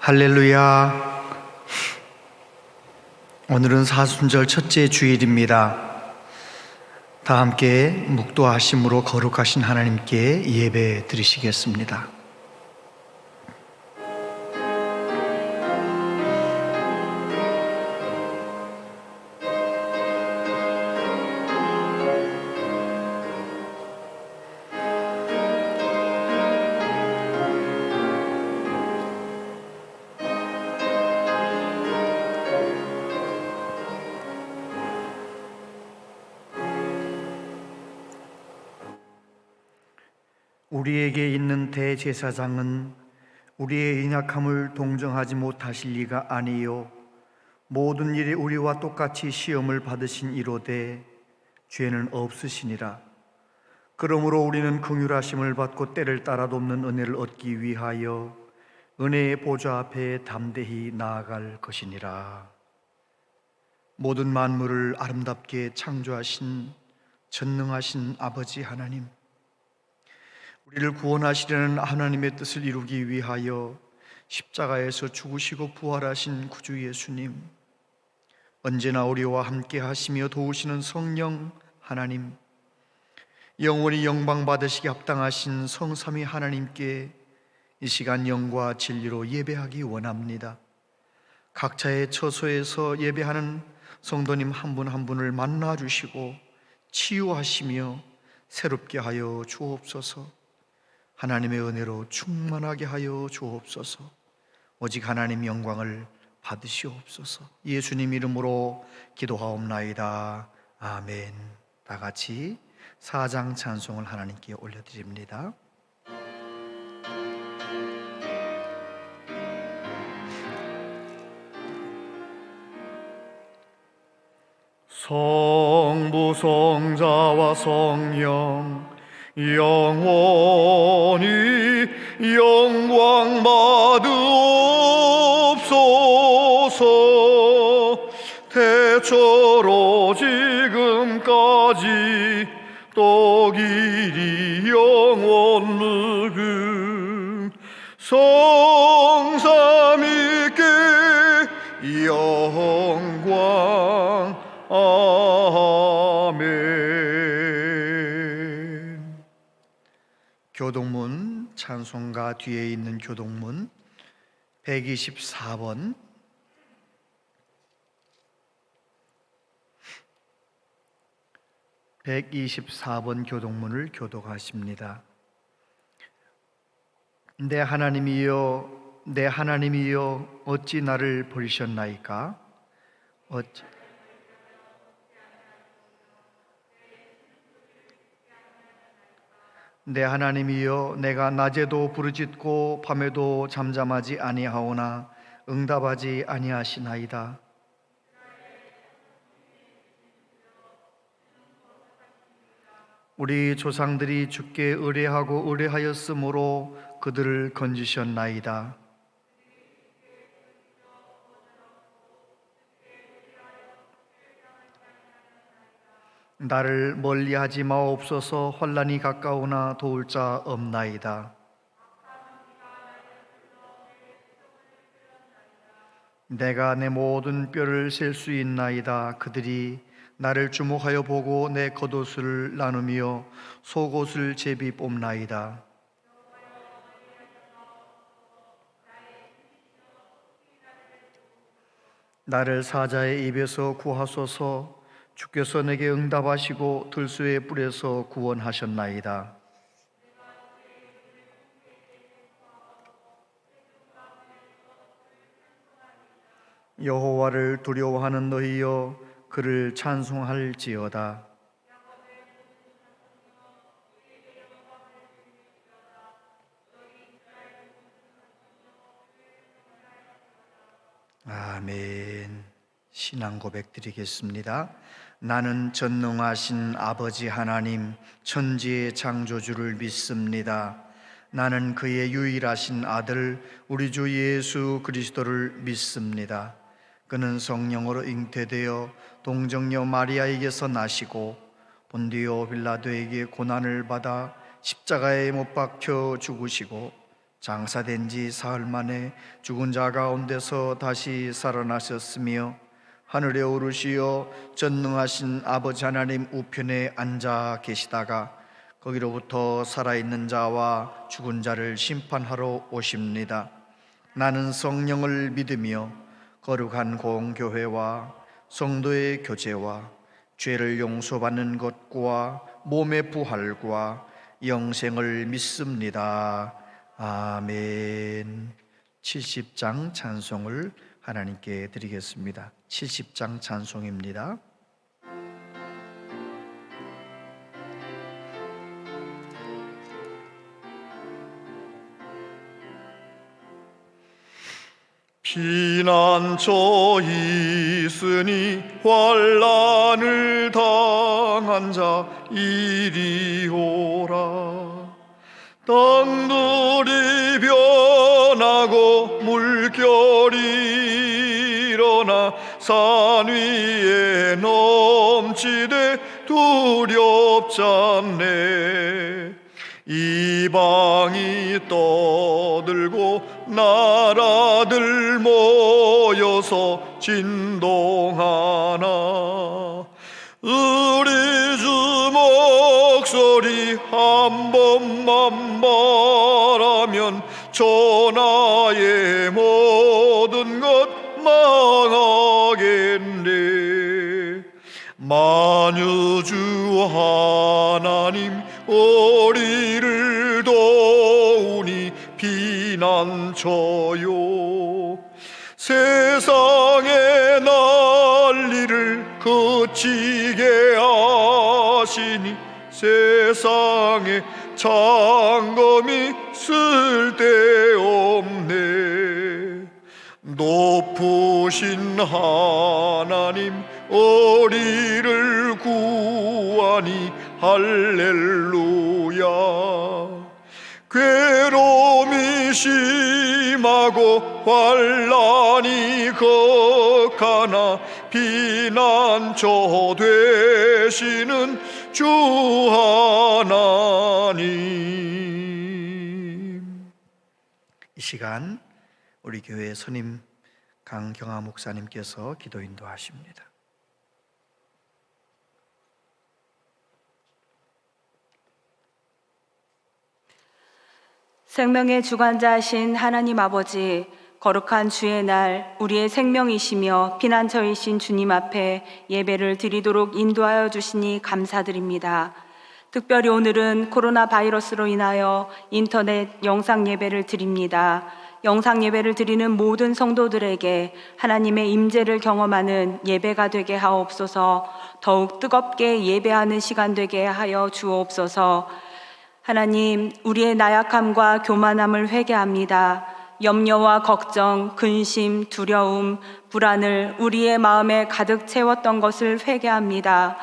할렐루야. 오늘은 사순절 첫째 주일입니다. 다 함께 묵도하심으로 거룩하신 하나님께 예배 드리시겠습니다. 우리에게 있는 대제사장은 우리의 연약함을 동정하지 못하실 리가 아니요 모든 일에 우리와 똑같이 시험을 받으신 이로되 죄는 없으시니라. 그러므로 우리는 긍휼하심을 받고 때를 따라 돕는 은혜를 얻기 위하여 은혜의 보좌 앞에 담대히 나아갈 것이니라. 모든 만물을 아름답게 창조하신 전능하신 아버지 하나님, 우리를 구원하시려는 하나님의 뜻을 이루기 위하여 십자가에서 죽으시고 부활하신 구주 예수님, 언제나 우리와 함께 하시며 도우시는 성령 하나님, 영원히 영광 받으시기 합당하신 성삼위 하나님께 이 시간 영과 진리로 예배하기 원합니다. 각자의 처소에서 예배하는 성도님 한 분 한 분을 만나 주시고 치유하시며 새롭게 하여 주옵소서. 하나님의 은혜로 충만하게 하여 주옵소서. 오직 하나님 영광을 받으시옵소서. 예수님 이름으로 기도하옵나이다. 아멘. 다 같이 사장 찬송을 하나님께 올려드립니다. 성부 성자와 성령 영원히 영광 받으옵소서. 태초로 지금까지 또 길이 영원 무궁 성삼위께 영광. 아멘. 교동문 찬송가 뒤에 있는 교동문 124번, 124번 교동문을 교독하십니다. 내 하나님이여, 내 하나님이여, 어찌 나를 버리셨나이까? 내 하나님이여, 내가 낮에도 부르짖고 밤에도 잠잠하지 아니하오나 응답하지 아니하시나이다. 우리 조상들이 주께 의뢰하고 의뢰하였으므로 그들을 건지셨나이다. 나를 멀리하지 마옵소서. 환난이 가까우나 도울 자 없나이다. 내가 내 모든 뼈를 셀 수 있나이다. 그들이 나를 주목하여 보고 내 겉옷을 나누며 속옷을 제비 뽑나이다. 나를 사자의 입에서 구하소서. 주께서 내게 응답하시고 들소의 뿔에서 구원하셨나이다. 여호와를 두려워하는 너희여, 그를 찬송할지어다. 아멘. 신앙 고백 드리겠습니다. 나는 전능하신 아버지 하나님, 천지의 창조주를 믿습니다. 나는 그의 유일하신 아들 우리 주 예수 그리스도를 믿습니다. 그는 성령으로 잉태되어 동정녀 마리아에게서 나시고 본디오 빌라도에게 고난을 받아 십자가에 못 박혀 죽으시고 장사된 지 사흘 만에 죽은 자 가운데서 다시 살아나셨으며 하늘에 오르시어 전능하신 아버지 하나님 우편에 앉아 계시다가 거기로부터 살아있는 자와 죽은 자를 심판하러 오십니다. 나는 성령을 믿으며 거룩한 공교회와 성도의 교제와 죄를 용서받는 것과 몸의 부활과 영생을 믿습니다. 아멘. 70장 찬송을 하나님께 드리겠습니다. 70장 찬송입니다. 피난처 있으니 환난을 당한 자 이리 오라. 땅들이 변하고 물결이 일어나 산 위에 넘치되 두렵지 않네. 이방이 떠들고 나라들 모여서 진동하나 우리 주 목소리 한 번만 말하면 천하의 모든 것 망하겠네. 만유주 하나님 우리를 도우니 피난처요. 세상의 난리를 그치게 하시니 세상에 창검이 쓸데없네. 높으신 하나님 우리를 구하니 할렐루야. 괴로움이 심하고 환난이 극하나 피난처 되시는 주 하나님. 이 시간 우리 교회 선임 강경하 목사님께서 기도 인도하십니다. 생명의 주관자이신 하나님 아버지, 거룩한 주의 날 우리의 생명이시며 피난처이신 주님 앞에 예배를 드리도록 인도하여 주시니 감사드립니다. 특별히 오늘은 코로나 바이러스로 인하여 인터넷 영상 예배를 드립니다. 영상 예배를 드리는 모든 성도들에게 하나님의 임재를 경험하는 예배가 되게 하옵소서. 더욱 뜨겁게 예배하는 시간 되게 하여 주옵소서. 하나님, 우리의 나약함과 교만함을 회개합니다. 염려와 걱정, 근심, 두려움, 불안을 우리의 마음에 가득 채웠던 것을 회개합니다.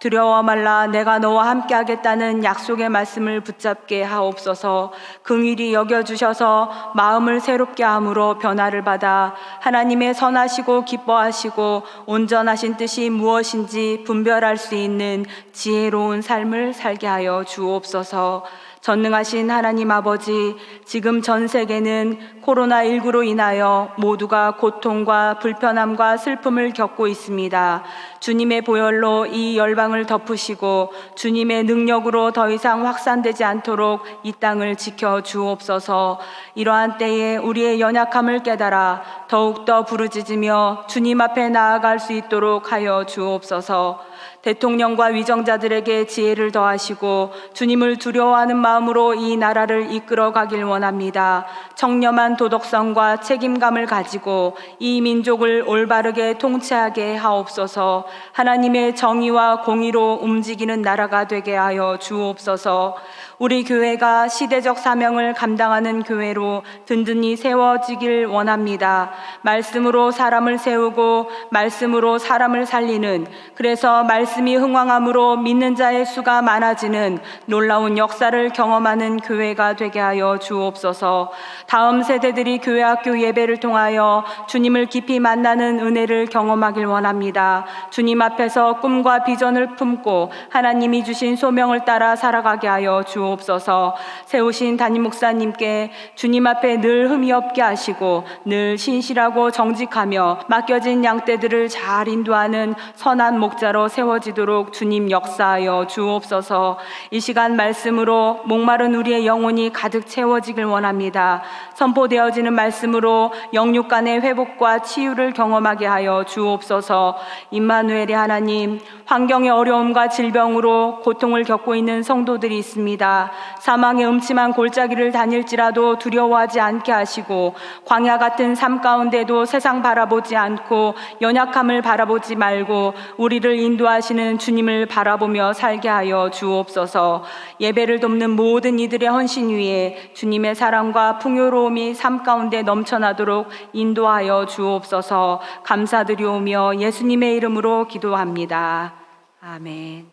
두려워 말라, 내가 너와 함께 하겠다는 약속의 말씀을 붙잡게 하옵소서. 긍휼히 여겨주셔서 마음을 새롭게 함으로 변화를 받아 하나님의 선하시고 기뻐하시고 온전하신 뜻이 무엇인지 분별할 수 있는 지혜로운 삶을 살게 하여 주옵소서. 전능하신 하나님 아버지, 지금 전 세계는 코로나19로 인하여 모두가 고통과 불편함과 슬픔을 겪고 있습니다. 주님의 보혈로 이 열방을 덮으시고 주님의 능력으로 더 이상 확산되지 않도록 이 땅을 지켜 주옵소서. 이러한 때에 우리의 연약함을 깨달아 더욱더 부르짖으며 주님 앞에 나아갈 수 있도록 하여 주옵소서. 대통령과 위정자들에게 지혜를 더하시고 주님을 두려워하는 마음으로 이 나라를 이끌어 가길 원합니다. 청렴한 도덕성과 책임감을 가지고 이 민족을 올바르게 통치하게 하옵소서. 하나님의 정의와 공의로 움직이는 나라가 되게 하여 주옵소서. 우리 교회가 시대적 사명을 감당하는 교회로 든든히 세워지길 원합니다. 말씀으로 사람을 세우고 말씀으로 사람을 살리는, 그래서 말씀이 흥왕함으로 믿는 자의 수가 많아지는 놀라운 역사를 경험하는 교회가 되게 하여 주옵소서. 다음 세대들이 교회학교 예배를 통하여 주님을 깊이 만나는 은혜를 경험하길 원합니다. 주님 앞에서 꿈과 비전을 품고 하나님이 주신 소명을 따라 살아가게 하여 주옵소서. 세우신 담임 목사님께 주님 앞에 늘 흠이 없게 하시고 늘 신실하고 정직하며 맡겨진 양떼들을 잘 인도하는 선한 목자로 세워지도록 주님 역사하여 주옵소서. 이 시간 말씀으로 목마른 우리의 영혼이 가득 채워지길 원합니다. 선포되어지는 말씀으로 영육 간의 회복과 치유를 경험하게 하여 주옵소서. 임마누엘의 하나님, 환경의 어려움과 질병으로 고통을 겪고 있는 성도들이 있습니다. 사망의 음침한 골짜기를 다닐지라도 두려워하지 않게 하시고 광야 같은 삶 가운데도 세상 바라보지 않고 연약함을 바라보지 말고 우리를 인도하시는 주님을 바라보며 살게 하여 주옵소서. 예배를 돕는 모든 이들의 헌신 위에 주님의 사랑과 풍요로움이 삶 가운데 넘쳐나도록 인도하여 주옵소서. 감사드리오며 예수님의 이름으로 기도합니다. 아멘.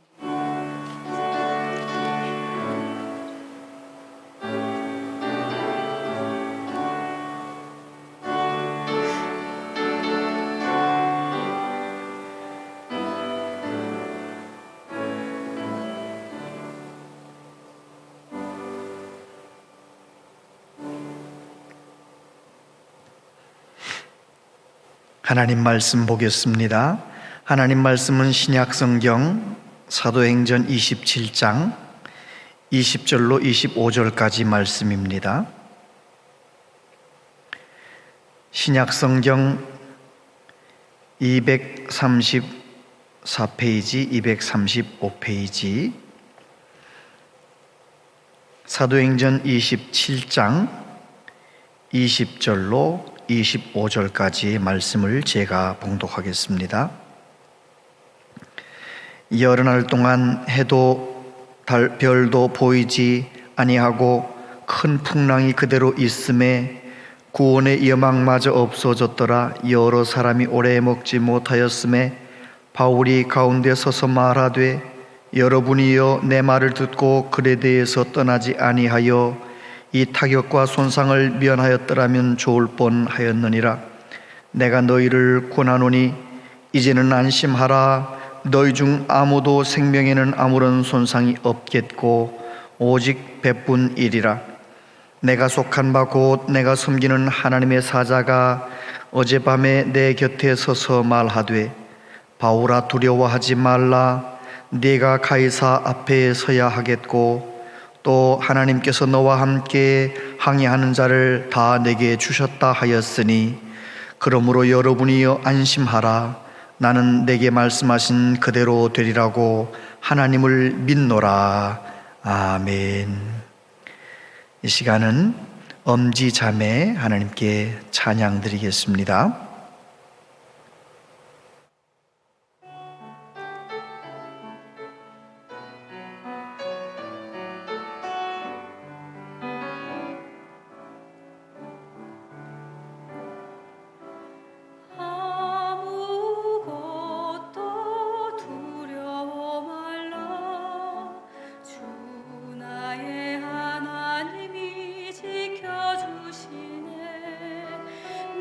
하나님 말씀 보겠습니다. 하나님 말씀은 신약성경 사도행전 27장 20절로 25절까지 말씀입니다. 신약성경 234페이지, 235페이지, 사도행전 27장 20절로 25절까지 말씀을 제가 봉독하겠습니다. 열흘 동안 해도 별도 보이지 아니하고 큰 풍랑이 그대로 있음에 구원의 여망마저 없어졌더라. 여러 사람이 오래 먹지 못하였음에 바울이 가운데 서서 말하되, 여러분이여 내 말을 듣고 글에 대해서 떠나지 아니하여 이 타격과 손상을 면하였더라면 좋을 뻔하였느니라. 내가 너희를 권하노니 이제는 안심하라. 너희 중 아무도 생명에는 아무런 손상이 없겠고 오직 배뿐이리라. 내가 속한 바 곧 내가 섬기는 하나님의 사자가 어젯밤에 내 곁에 서서 말하되, 바울아 두려워하지 말라. 네가 가이사 앞에 서야 하겠고 또 하나님께서 너와 함께 항해하는 자를 다 내게 주셨다 하였으니, 그러므로 여러분이여 안심하라. 나는 내게 말씀하신 그대로 되리라고 하나님을 믿노라. 아멘. 이 시간은 엄지자매 하나님께 찬양 드리겠습니다.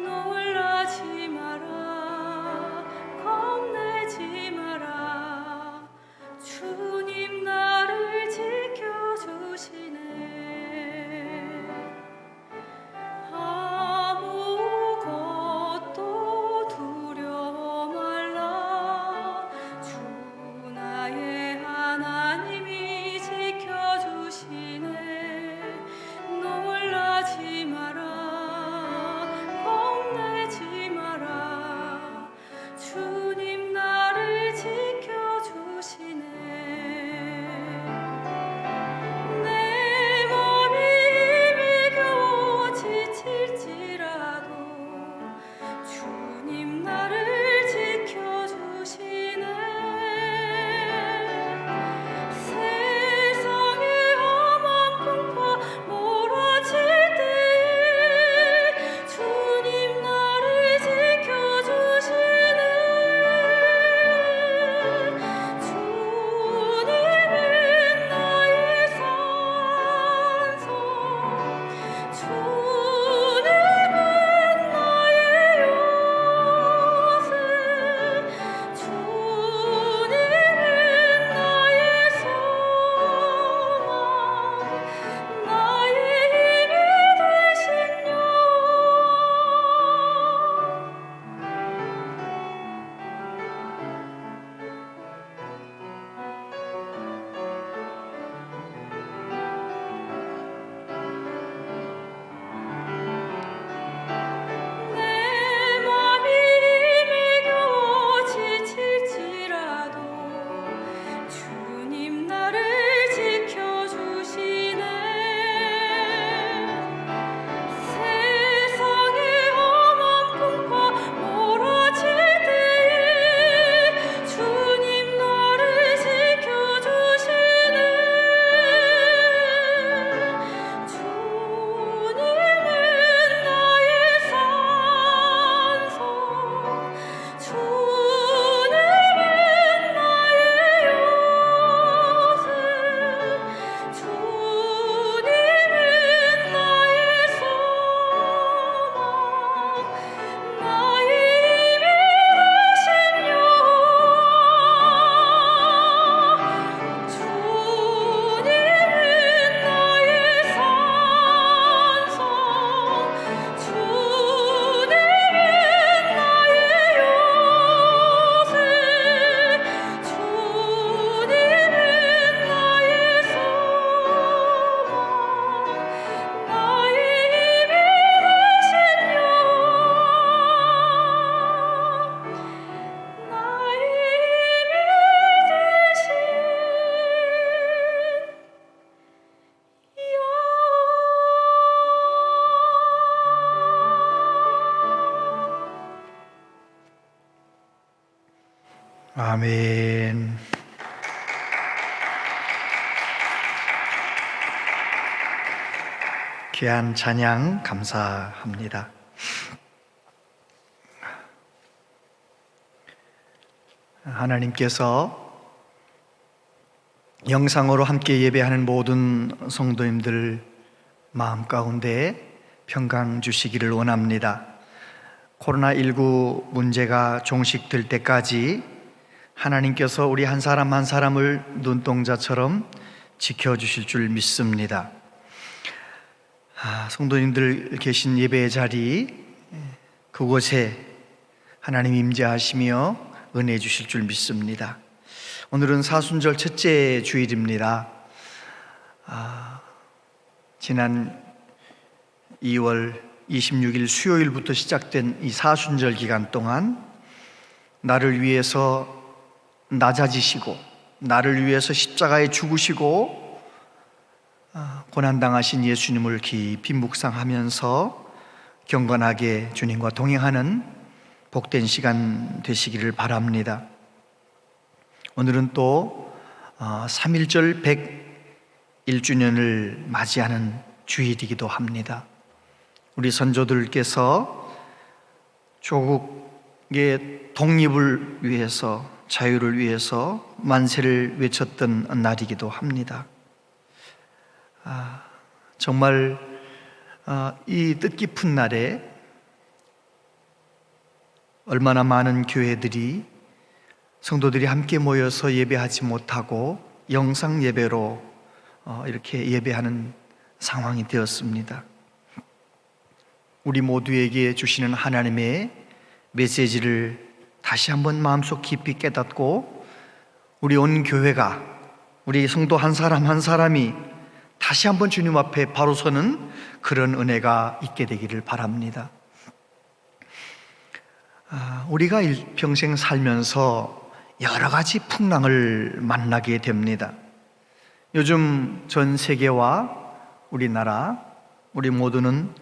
놀라지 아멘. 귀한 찬양 감사합니다. 하나님께서 영상으로 함께 예배하는 모든 성도님들 마음 가운데 평강 주시기를 원합니다. 코로나19 문제가 종식될 때까지 하나님께서 우리 한 사람 한 사람을 눈동자처럼 지켜주실 줄 믿습니다. 성도님들 계신 예배의 자리, 그곳에 하나님 임재하시며 은혜 주실 줄 믿습니다. 오늘은 사순절 첫째 주일입니다. 지난 2월 26일 수요일부터 시작된 이 사순절 기간 동안 나를 위해서 낮아지시고 나를 위해서 십자가에 죽으시고 고난당하신 예수님을 깊이 묵상하면서 경건하게 주님과 동행하는 복된 시간 되시기를 바랍니다. 오늘은 또 3.1절 101주년을 맞이하는 주일이기도 합니다. 우리 선조들께서 조국의 독립을 위해서, 자유를 위해서 만세를 외쳤던 날이기도 합니다. 정말 이 뜻깊은 날에 얼마나 많은 교회들이, 성도들이 함께 모여서 예배하지 못하고 영상 예배로 이렇게 예배하는 상황이 되었습니다. 우리 모두에게 주시는 하나님의 메시지를 다시 한번 마음속 깊이 깨닫고 우리 온 교회가, 우리 성도 한 사람 한 사람이 다시 한번 주님 앞에 바로 서는 그런 은혜가 있게 되기를 바랍니다. 우리가 일평생 살면서 여러 가지 풍랑을 만나게 됩니다. 요즘 전 세계와 우리나라, 우리 모두는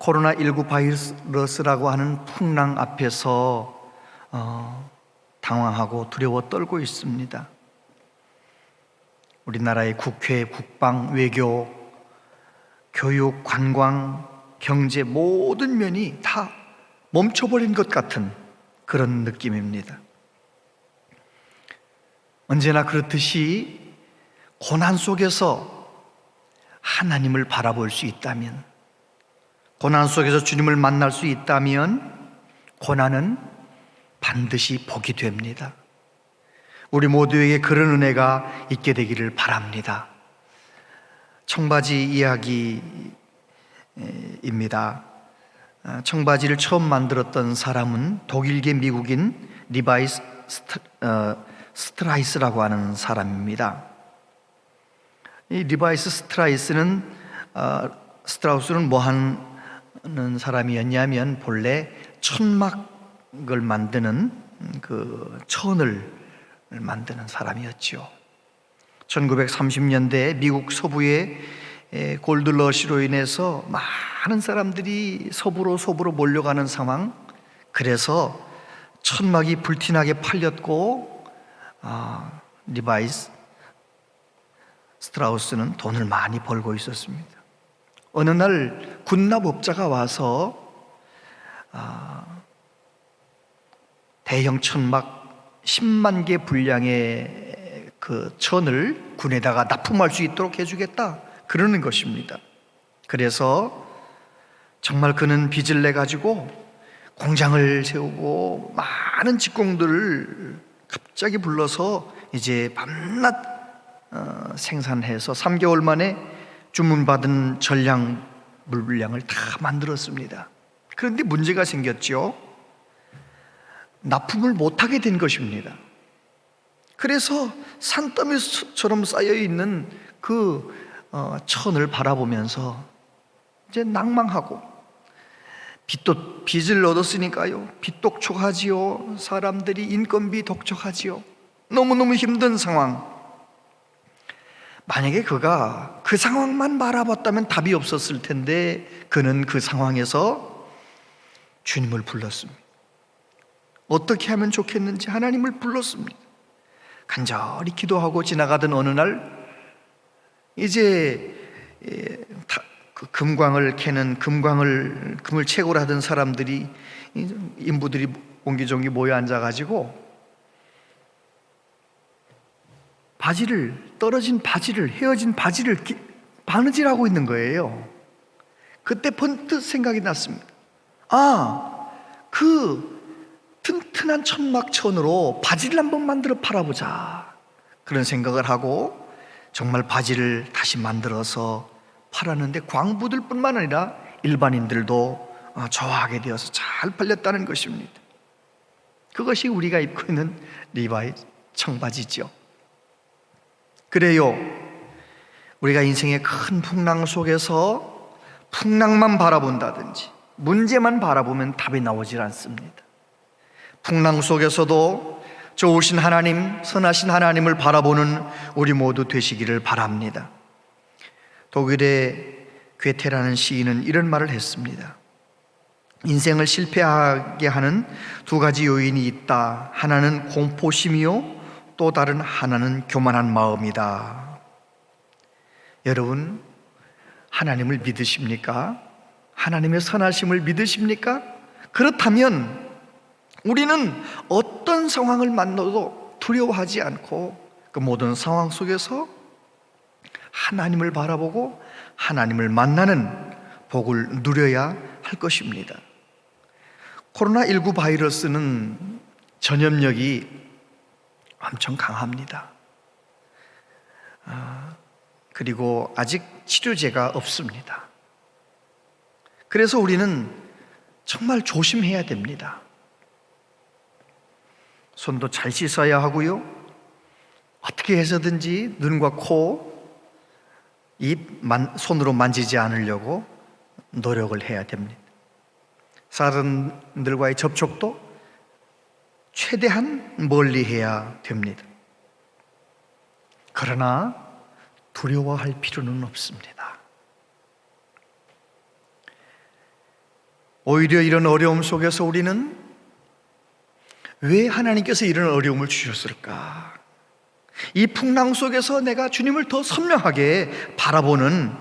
코로나19 바이러스라고 하는 풍랑 앞에서 당황하고 두려워 떨고 있습니다. 우리나라의 국회, 국방, 외교, 교육, 관광, 경제 모든 면이 다 멈춰버린 것 같은 그런 느낌입니다. 언제나 그렇듯이 고난 속에서 하나님을 바라볼 수 있다면, 고난 속에서 주님을 만날 수 있다면 고난은 반드시 복이 됩니다. 우리 모두에게 그런 은혜가 있게 되기를 바랍니다. 청바지 이야기입니다. 청바지를 처음 만들었던 사람은 독일계 미국인 리바이 스트라이스라고 하는 사람입니다. 이 리바이스 스트라우스는 뭐 하는 사람이었냐면 본래 천막을 만드는 그 천을 만드는 사람이었죠. 1930년대 미국 서부의 골드러시로 인해서 많은 사람들이 서부로 몰려가는 상황, 그래서 천막이 불티나게 팔렸고 리바이스 스트라우스는 돈을 많이 벌고 있었습니다. 어느 날 군납업자가 와서 대형 천막 10만 개 분량의 그 천을 군에다가 납품할 수 있도록 해주겠다, 그러는 것입니다. 그래서 정말 그는 빚을 내 가지고 공장을 세우고 많은 직공들을 갑자기 불러서 이제 밤낮 생산해서 3개월 만에 주문받은 전량 물량을 다 만들었습니다. 그런데 문제가 생겼죠. 납품을 못하게 된 것입니다. 그래서 산더미처럼 쌓여있는 그 천을 바라보면서 이제 낭망하고, 빚을 얻었으니까요, 빚독촉하지요. 사람들이 인건비 독촉하지요. 너무너무 힘든 상황. 만약에 그가 그 상황만 바라봤다면 답이 없었을 텐데 그는 그 상황에서 주님을 불렀습니다. 어떻게 하면 좋겠는지 하나님을 불렀습니다. 간절히 기도하고 지나가던 어느 날 이제 그 금광을 캐는 금을 채굴 하던 사람들이, 인부들이 옹기종기 모여 앉아가지고 헤어진 바지를 바느질하고 있는 거예요. 그때 번뜩 생각이 났습니다. 그 튼튼한 천막천으로 바지를 한번 만들어 팔아보자, 그런 생각을 하고 정말 바지를 다시 만들어서 팔았는데 광부들 뿐만 아니라 일반인들도 좋아하게 되어서 잘 팔렸다는 것입니다. 그것이 우리가 입고 있는 리바이 청바지죠. 그래요, 우리가 인생의 큰 풍랑 속에서 풍랑만 바라본다든지 문제만 바라보면 답이 나오질 않습니다. 풍랑 속에서도 좋으신 하나님, 선하신 하나님을 바라보는 우리 모두 되시기를 바랍니다. 독일의 괴테라는 시인은 이런 말을 했습니다. 인생을 실패하게 하는 두 가지 요인이 있다. 하나는 공포심이요, 또 다른 하나는 교만한 마음이다. 여러분, 하나님을 믿으십니까? 하나님의 선하심을 믿으십니까? 그렇다면 우리는 어떤 상황을 만나도 두려워하지 않고 그 모든 상황 속에서 하나님을 바라보고 하나님을 만나는 복을 누려야 할 것입니다. 코로나19 바이러스는 전염력이 엄청 강합니다. 그리고 아직 치료제가 없습니다. 그래서 우리는 정말 조심해야 됩니다. 손도 잘 씻어야 하고요, 어떻게 해서든지 눈과 코, 입, 손으로 만지지 않으려고 노력을 해야 됩니다. 사람들과의 접촉도 최대한 멀리 해야 됩니다. 그러나 두려워할 필요는 없습니다. 오히려 이런 어려움 속에서 우리는 왜 하나님께서 이런 어려움을 주셨을까? 이 풍랑 속에서 내가 주님을 더 선명하게 바라보는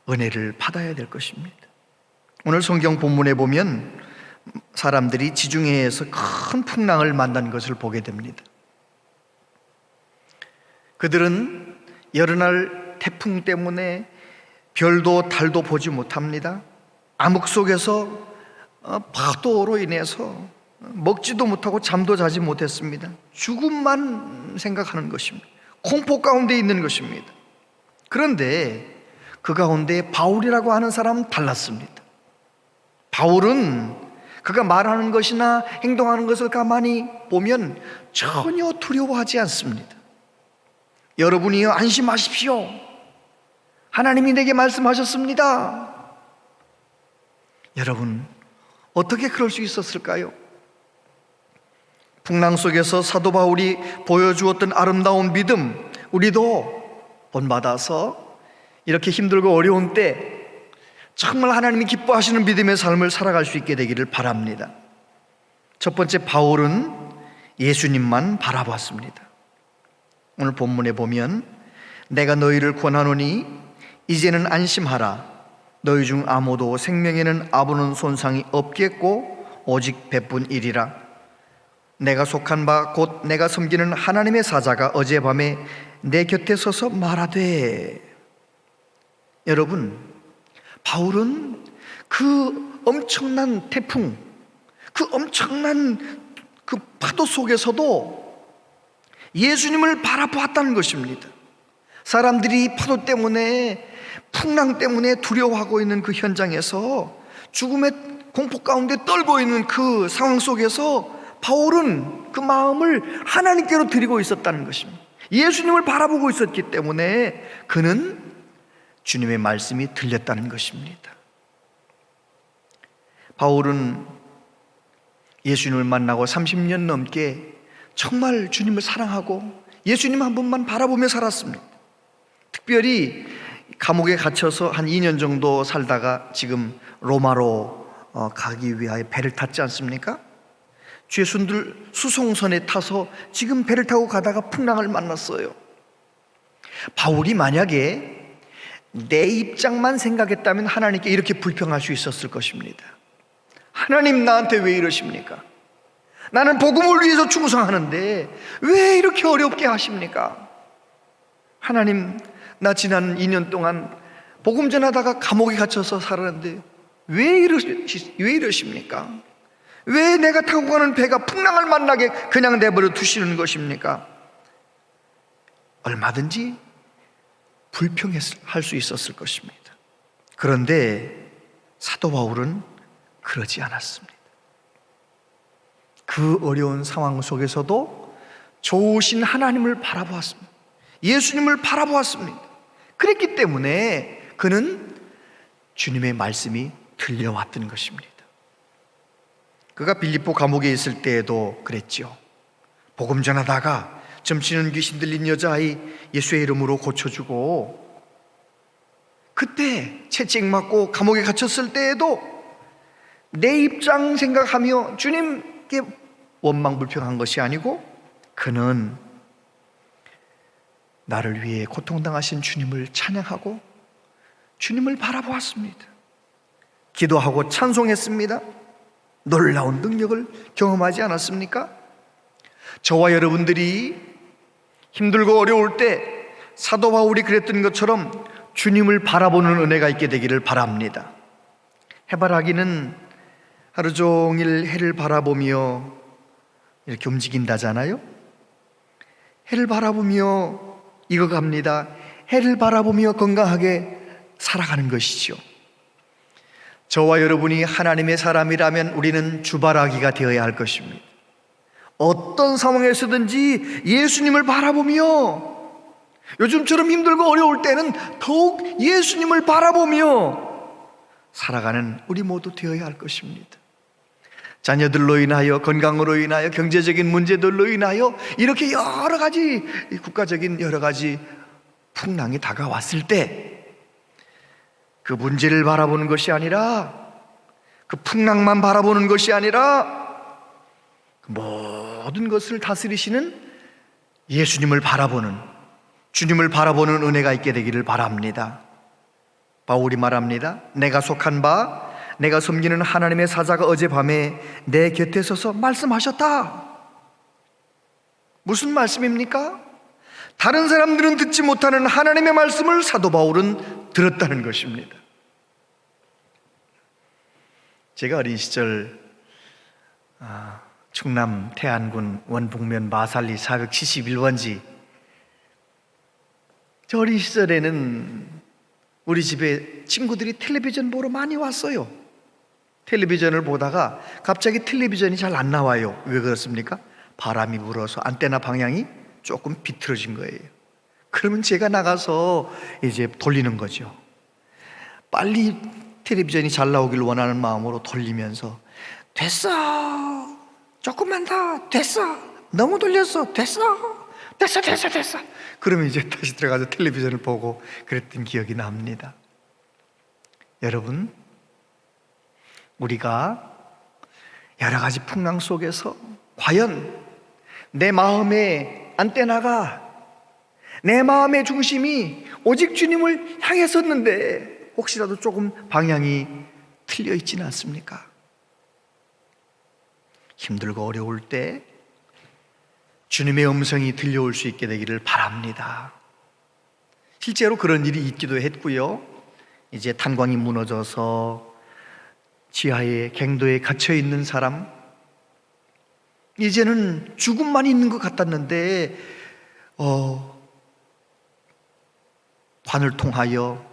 은혜를 받아야 될 것입니다. 오늘 성경 본문에 보면 사람들이 지중해에서 큰 풍랑을 만난 것을 보게 됩니다. 그들은 여러 날 태풍 때문에 별도 달도 보지 못합니다. 암흑 속에서 파도로 인해서 먹지도 못하고 잠도 자지 못했습니다. 죽음만 생각하는 것입니다. 공포 가운데 있는 것입니다. 그런데 그 가운데 바울이라고 하는 사람은 달랐습니다. 바울은 그가 말하는 것이나 행동하는 것을 가만히 보면 전혀 두려워하지 않습니다. 여러분이요, 안심하십시오. 하나님이 내게 말씀하셨습니다. 여러분, 어떻게 그럴 수 있었을까요? 풍랑 속에서 사도 바울이 보여주었던 아름다운 믿음, 우리도 본받아서 이렇게 힘들고 어려운 때 정말 하나님이 기뻐하시는 믿음의 삶을 살아갈 수 있게 되기를 바랍니다. 첫 번째, 바울은 예수님만 바라봤습니다. 오늘 본문에 보면 내가 너희를 권하노니 이제는 안심하라. 너희 중 아무도 생명에는 아부는 손상이 없겠고 오직 배뿐이리라. 내가 속한 바 곧 내가 섬기는 하나님의 사자가 어젯밤에 내 곁에 서서 말하되. 여러분, 바울은 그 엄청난 태풍, 그 엄청난 그 파도 속에서도 예수님을 바라보았다는 것입니다. 사람들이 파도 때문에, 풍랑 때문에 두려워하고 있는 그 현장에서, 죽음의 공포 가운데 떨고 있는 그 상황 속에서 바울은 그 마음을 하나님께로 드리고 있었다는 것입니다. 예수님을 바라보고 있었기 때문에 그는 주님의 말씀이 들렸다는 것입니다. 바울은 예수님을 만나고 30년 넘게 정말 주님을 사랑하고 예수님 한 분만 바라보며 살았습니다. 특별히 감옥에 갇혀서 한 2년 정도 살다가 지금 로마로 가기 위하여 배를 탔지 않습니까? 죄순들 수송선에 타서 지금 배를 타고 가다가 풍랑을 만났어요. 바울이 만약에 내 입장만 생각했다면 하나님께 이렇게 불평할 수 있었을 것입니다. 하나님, 나한테 왜 이러십니까? 나는 복음을 위해서 충성하는데 왜 이렇게 어렵게 하십니까? 하나님, 나 지난 2년 동안 복음 전하다가 감옥에 갇혀서 살았는데 왜 이러십니까? 왜 내가 타고 가는 배가 풍랑을 만나게 그냥 내버려 두시는 것입니까? 얼마든지 불평할 수 있었을 것입니다. 그런데 사도 바울은 그러지 않았습니다. 그 어려운 상황 속에서도 좋으신 하나님을 바라보았습니다. 예수님을 바라보았습니다. 그랬기 때문에 그는 주님의 말씀이 들려왔던 것입니다. 그가 빌립보 감옥에 있을 때에도 그랬죠. 복음 전하다가 점치는 귀신 들린 여자아이 예수의 이름으로 고쳐주고, 그때 채찍맞고 감옥에 갇혔을 때에도 내 입장 생각하며 주님께 원망불평한 것이 아니고 그는 나를 위해 고통당하신 주님을 찬양하고 주님을 바라보았습니다. 기도하고 찬송했습니다. 놀라운 능력을 경험하지 않았습니까? 저와 여러분들이 힘들고 어려울 때 사도 바울이 그랬던 것처럼 주님을 바라보는 은혜가 있게 되기를 바랍니다. 해바라기는 하루 종일 해를 바라보며 이렇게 움직인다잖아요. 해를 바라보며 익어갑니다. 해를 바라보며 건강하게 살아가는 것이죠. 저와 여러분이 하나님의 사람이라면 우리는 주바라기가 되어야 할 것입니다. 어떤 상황에서든지 예수님을 바라보며, 요즘처럼 힘들고 어려울 때는 더욱 예수님을 바라보며 살아가는 우리 모두 되어야 할 것입니다. 자녀들로 인하여, 건강으로 인하여, 경제적인 문제들로 인하여 이렇게 여러 가지 국가적인 여러 가지 풍랑이 다가왔을 때 그 문제를 바라보는 것이 아니라, 그 풍랑만 바라보는 것이 아니라 모든 것을 다스리시는 예수님을 바라보는, 주님을 바라보는 은혜가 있게 되기를 바랍니다. 바울이 말합니다. 내가 속한 바, 내가 섬기는 하나님의 사자가 어젯밤에 내 곁에 서서 말씀하셨다. 무슨 말씀입니까? 다른 사람들은 듣지 못하는 하나님의 말씀을 사도 바울은 들었다는 것입니다. 제가 어린 시절 충남 태안군 원북면 마살리 471번지, 저 어린 시절에는 우리 집에 친구들이 텔레비전 보러 많이 왔어요. 텔레비전을 보다가 갑자기 텔레비전이 잘 안 나와요. 왜 그렇습니까? 바람이 불어서 안테나 방향이 조금 비틀어진 거예요. 그러면 제가 나가서 이제 돌리는 거죠. 빨리 텔레비전이 잘 나오길 원하는 마음으로 돌리면서, 됐어, 조금만 더, 됐어, 너무 돌렸어, 됐어, 그러면 이제 다시 들어가서 텔레비전을 보고 그랬던 기억이 납니다. 여러분, 우리가 여러 가지 풍랑 속에서 과연 내 마음의 안테나가, 내 마음의 중심이 오직 주님을 향했었는데 혹시라도 조금 방향이 틀려 있지는 않습니까? 힘들고 어려울 때 주님의 음성이 들려올 수 있게 되기를 바랍니다. 실제로 그런 일이 있기도 했고요. 이제 탄광이 무너져서 지하에, 갱도에 갇혀 있는 사람, 이제는 죽음만 있는 것 같았는데 관을 통하여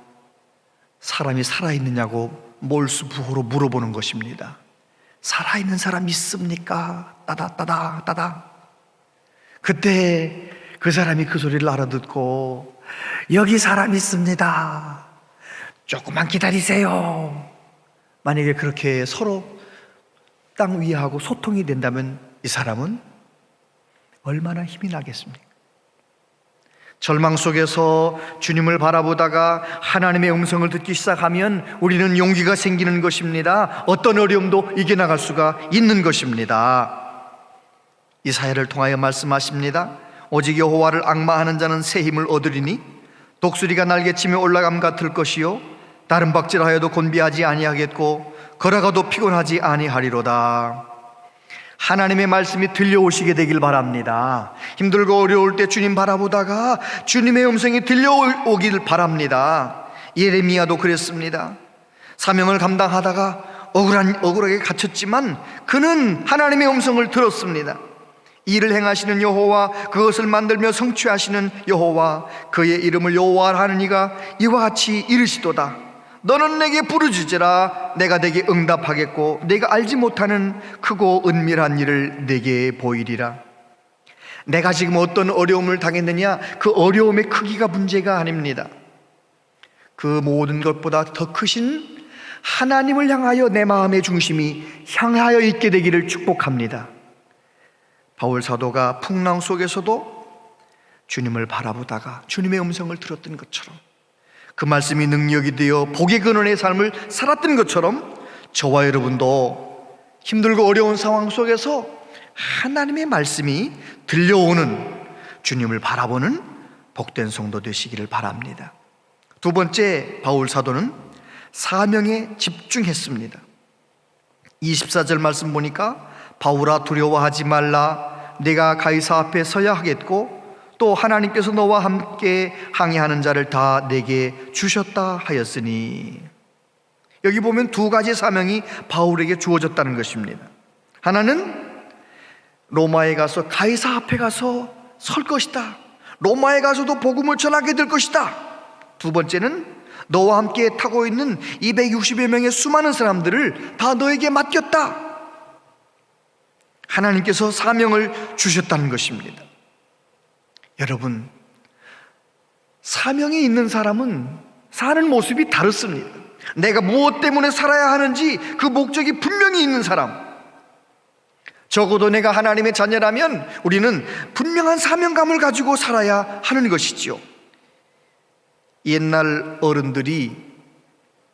사람이 살아있느냐고 몰수부호로 물어보는 것입니다. 살아있는 사람 있습니까? 따다. 그때 그 사람이 그 소리를 알아듣고, 여기 사람 있습니다, 조금만 기다리세요. 만약에 그렇게 서로 땅 위하고 소통이 된다면 이 사람은 얼마나 힘이 나겠습니까? 절망 속에서 주님을 바라보다가 하나님의 음성을 듣기 시작하면 우리는 용기가 생기는 것입니다. 어떤 어려움도 이겨나갈 수가 있는 것입니다. 이사야를 통하여 말씀하십니다. 오직 여호와를 앙마하는 자는 새 힘을 얻으리니 독수리가 날개치며 올라감 같을 것이요 다른 박질하여도 곤비하지 아니하겠고 걸어가도 피곤하지 아니하리로다. 하나님의 말씀이 들려오시게 되길 바랍니다. 힘들고 어려울 때 주님 바라보다가 주님의 음성이 들려오길 바랍니다. 예레미야도 그랬습니다. 사명을 감당하다가 억울하게 갇혔지만 그는 하나님의 음성을 들었습니다. 이를 행하시는 여호와, 그것을 만들며 성취하시는 여호와, 그의 이름을 여호와라 하는 이가 이와 같이 이르시도다. 너는 내게 부르짖으라. 내가 내게 응답하겠고 내가 알지 못하는 크고 은밀한 일을 내게 보이리라. 내가 지금 어떤 어려움을 당했느냐, 그 어려움의 크기가 문제가 아닙니다. 그 모든 것보다 더 크신 하나님을 향하여 내 마음의 중심이 향하여 있게 되기를 축복합니다. 바울 사도가 풍랑 속에서도 주님을 바라보다가 주님의 음성을 들었던 것처럼, 그 말씀이 능력이 되어 복의 근원의 삶을 살았던 것처럼 저와 여러분도 힘들고 어려운 상황 속에서 하나님의 말씀이 들려오는 주님을 바라보는 복된 성도 되시기를 바랍니다. 두 번째, 바울 사도는 사명에 집중했습니다. 24절 말씀 보니까 바울아 두려워하지 말라. 내가 가이사 앞에 서야 하겠고 또 하나님께서 너와 함께 항해하는 자를 다 내게 주셨다 하였으니, 여기 보면 두 가지 사명이 바울에게 주어졌다는 것입니다. 하나는 로마에 가서 가이사 앞에 가서 설 것이다. 로마에 가서도 복음을 전하게 될 것이다. 두 번째는 너와 함께 타고 있는 260여 명의 수많은 사람들을 다 너에게 맡겼다. 하나님께서 사명을 주셨다는 것입니다. 여러분, 사명이 있는 사람은 사는 모습이 다릅니다. 내가 무엇 때문에 살아야 하는지 그 목적이 분명히 있는 사람, 적어도 내가 하나님의 자녀라면 우리는 분명한 사명감을 가지고 살아야 하는 것이지요. 옛날 어른들이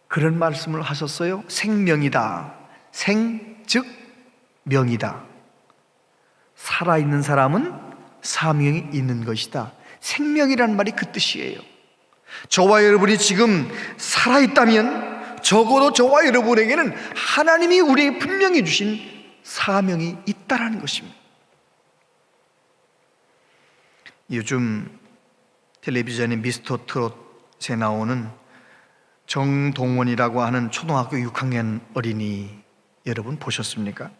그런 말씀을 하셨어요. 생명이다. 생 즉 명이다. 살아있는 사람은 사명이 있는 것이다. 생명이라는 말이 그 뜻이에요. 저와 여러분이 지금 살아있다면 적어도 저와 여러분에게는 하나님이 우리에게 분명히 주신 사명이 있다라는 것입니다. 요즘 텔레비전의 미스터 트롯에 나오는 정동원이라고 하는 초등학교 6학년 어린이 여러분 보셨습니까?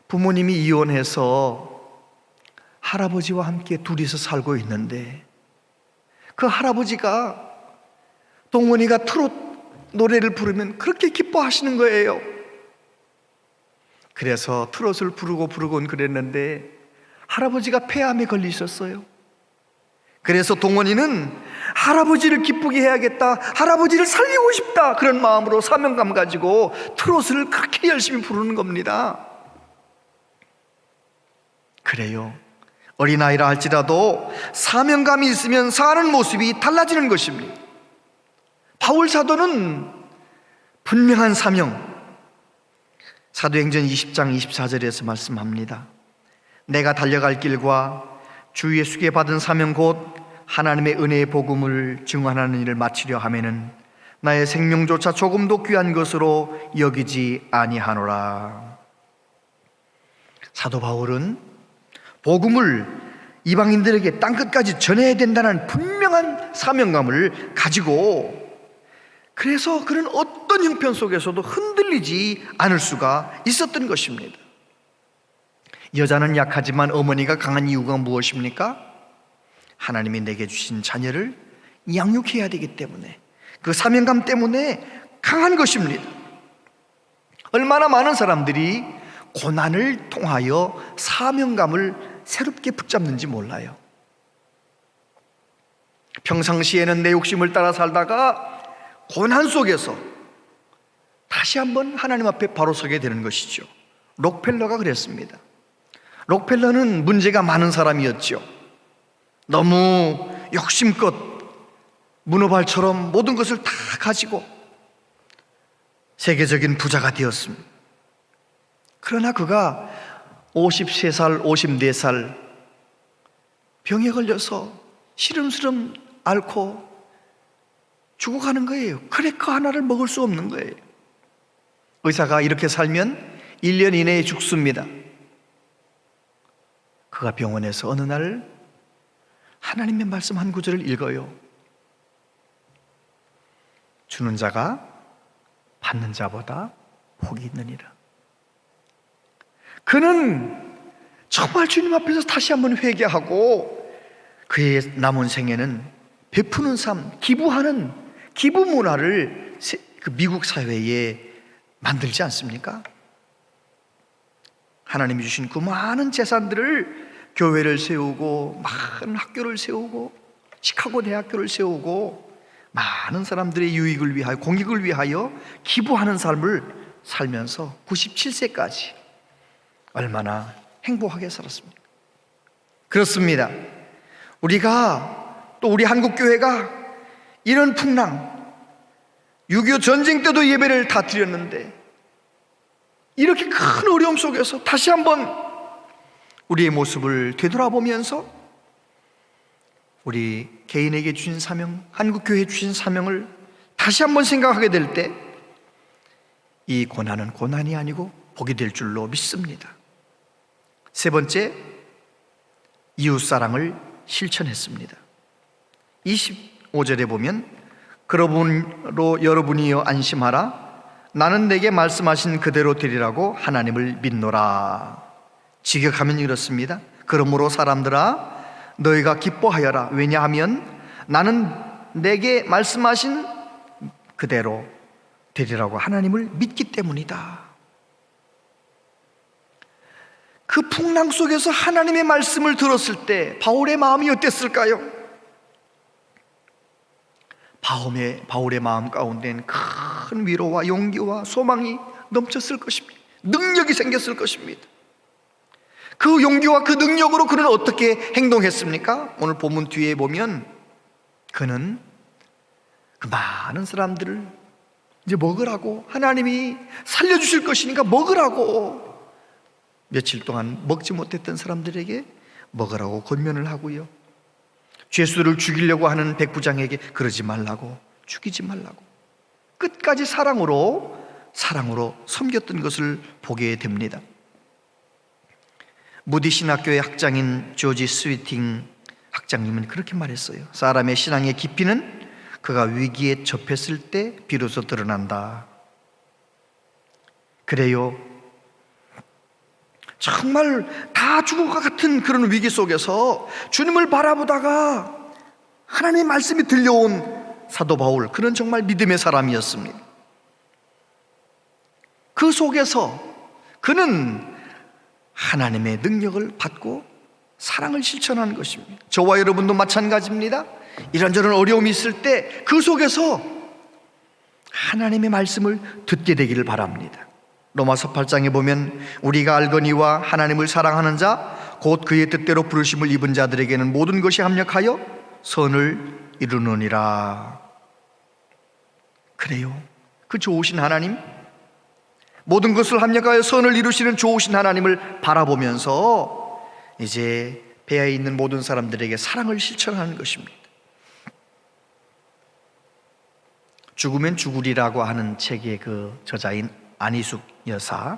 부모님이 이혼해서 할아버지와 함께 둘이서 살고 있는데 그 할아버지가 동원이가 트롯 노래를 부르면 그렇게 기뻐하시는 거예요. 그래서 트롯을 부르곤 그랬는데 할아버지가 폐암에 걸리셨어요. 그래서 동원이는 할아버지를 기쁘게 해야겠다, 할아버지를 살리고 싶다, 그런 마음으로 사명감 가지고 트롯을 그렇게 열심히 부르는 겁니다. 그래요. 어린아이라 할지라도 사명감이 있으면 사는 모습이 달라지는 것입니다. 바울 사도는 분명한 사명, 사도행전 20장 24절에서 말씀합니다. 내가 달려갈 길과 주 예수께 받은 사명 곧 하나님의 은혜의 복음을 증언하는 일을 마치려 하면은 나의 생명조차 조금도 귀한 것으로 여기지 아니하노라. 사도 바울은 복음을 이방인들에게 땅끝까지 전해야 된다는 분명한 사명감을 가지고, 그래서 그런 어떤 형편 속에서도 흔들리지 않을 수가 있었던 것입니다. 여자는 약하지만 어머니가 강한 이유가 무엇입니까? 하나님이 내게 주신 자녀를 양육해야 되기 때문에, 그 사명감 때문에 강한 것입니다. 얼마나 많은 사람들이 고난을 통하여 사명감을 새롭게 붙잡는지 몰라요. 평상시에는 내 욕심을 따라 살다가 고난 속에서 다시 한번 하나님 앞에 바로 서게 되는 것이죠. 록펠러가 그랬습니다. 록펠러는 문제가 많은 사람이었죠. 너무 욕심껏 문어발처럼 모든 것을 다 가지고 세계적인 부자가 되었습니다. 그러나 그가 53살, 54살 병에 걸려서 시름시름 앓고 죽어가는 거예요. 크래커 하나를 먹을 수 없는 거예요. 의사가 이렇게 살면 1년 이내에 죽습니다. 그가 병원에서 어느 날 하나님의 말씀 한 구절을 읽어요. 주는 자가 받는 자보다 복이 있느니라. 그는 정말 주님 앞에서 다시 한번 회개하고 그의 남은 생애는 베푸는 삶, 기부하는 기부 문화를 그 미국 사회에 만들지 않습니까? 하나님이 주신 그 많은 재산들을 교회를 세우고 많은 학교를 세우고 시카고 대학교를 세우고 많은 사람들의 유익을 위하여 공익을 위하여 기부하는 삶을 살면서 97세까지 얼마나 행복하게 살았습니까? 그렇습니다. 우리가 또 우리 한국교회가 이런 풍랑 6.25 전쟁 때도 예배를 다 드렸는데 이렇게 큰 어려움 속에서 다시 한번 우리의 모습을 되돌아보면서 우리 개인에게 주신 사명, 한국교회에 주신 사명을 다시 한번 생각하게 될 때 이 고난은 고난이 아니고 복이 될 줄로 믿습니다. 세 번째, 이웃사랑을 실천했습니다. 25절에 보면 그러므로 여러분이여 안심하라. 나는 내게 말씀하신 그대로 되리라고 하나님을 믿노라. 직역하면 이렇습니다. 그러므로 사람들아 너희가 기뻐하여라. 왜냐하면 나는 내게 말씀하신 그대로 되리라고 하나님을 믿기 때문이다. 그 풍랑 속에서 하나님의 말씀을 들었을 때 바울의 마음이 어땠을까요? 바울의 마음 가운데는 큰 위로와 용기와 소망이 넘쳤을 것입니다. 능력이 생겼을 것입니다. 그 용기와 그 능력으로 그는 어떻게 행동했습니까? 오늘 본문 뒤에 보면 그는 그 많은 사람들을 이제 먹으라고, 하나님이 살려주실 것이니까 먹으라고, 며칠 동안 먹지 못했던 사람들에게 먹으라고 권면을 하고요, 죄수들을 죽이려고 하는 백부장에게 그러지 말라고, 죽이지 말라고, 끝까지 사랑으로 섬겼던 것을 보게 됩니다. 무디 신학교의 학장인 조지 스위팅 학장님은 그렇게 말했어요. 사람의 신앙의 깊이는 그가 위기에 접했을 때 비로소 드러난다. 그래요. 정말 다 죽을 것 같은 그런 위기 속에서 주님을 바라보다가 하나님의 말씀이 들려온 사도 바울, 그는 정말 믿음의 사람이었습니다. 그 속에서 그는 하나님의 능력을 받고 사랑을 실천하는 것입니다. 저와 여러분도 마찬가지입니다. 이런저런 어려움이 있을 때 그 속에서 하나님의 말씀을 듣게 되기를 바랍니다. 로마서 8장에 보면 우리가 알거니와 하나님을 사랑하는 자 곧 그의 뜻대로 부르심을 입은 자들에게는 모든 것이 합력하여 선을 이루느니라. 그래요. 그 좋으신 하나님, 모든 것을 합력하여 선을 이루시는 좋으신 하나님을 바라보면서 이제 배에 있는 모든 사람들에게 사랑을 실천하는 것입니다. 죽으면 죽으리라고 하는 책의 그 저자인 안희숙 여사,